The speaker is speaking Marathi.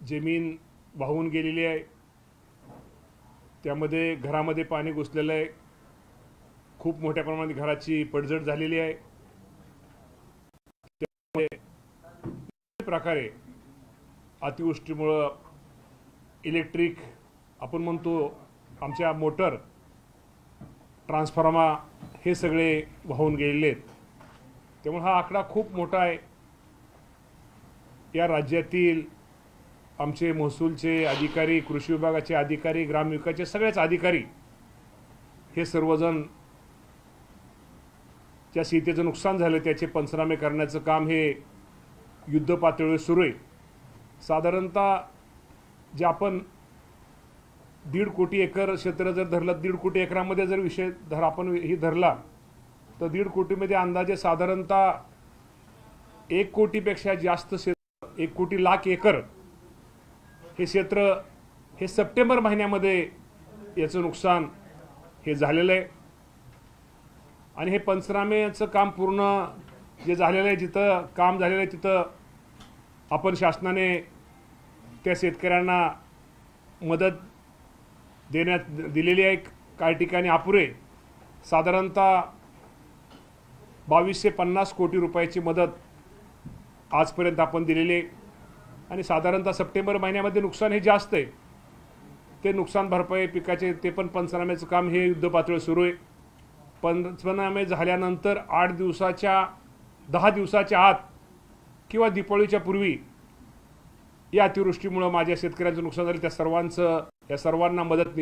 जमीन वाहून गेलेली आहे, त्यामध्ये घरामध्ये पाणी घुसलेलं आहे, खूप मोठ्या प्रमाणात घराची पडझड झालेली आहे। त्यामुळे प्रकारे अतिवृष्टीमुळे इलेक्ट्रिक आपण म्हणतो आमच्या मोटर ट्रान्सफॉर्मा हे सगळे वाहून गेलेले आहेत। त्यामुळे हा आकडा खूप मोठा आहे। या राज्यातील आमचे महसूलचे अधिकारी, कृषी विभागाचे अधिकारी, ग्रामविकासचे सगळेच अधिकारी हे सर्वजण ज्या शेतीचं नुकसान झालं त्याचे पंचनामे करण्याचं काम हे युद्ध पातळीवर सुरू आहे। साधारणतः जे आपण 1.5 कोटी एकर क्षेत्र जर धरलं, 1.5 कोटी एकरामध्ये जर विषय आपण ही धरला तर 1.5 कोटीमध्ये अंदाजे साधारणतः 1 कोटीपेक्षा जास्त क्षेत्र, 1 कोटी लाख एकर हे क्षेत्र हे सप्टेंबर महिन्यामध्ये याचं नुकसान हे झालेलं आहे। आणि हे पंचनामेचं काम पूर्ण जे झालेलं आहे, जिथं काम झालेलं आहे तिथं आपण शासनाने त्या शेतकऱ्यांना मदत दिलेली आहे। काही ठिकाणी अपुरे साधारणतः 2250 कोटी रुपयाची मदत आजपर्यंत आपण दिलेली आहे। आणि साधारणतः सप्टेंबर महिन्यामध्ये नुकसान हे जास्त आहे, ते नुकसान भरपाई पिकाचे ते पण पंचनाम्याचं काम हे युद्ध पातळीवर सुरू आहे। पंचनामे झाल्यानंतर 8 दिवसाच्या 10 दिवसाच्या आत किंवा दिवाळीच्या पूर्वी या अतिवृष्टीमुळे माझ्या शेतकऱ्यांचं नुकसान झालं त्या सर्वांना मदत निश्चित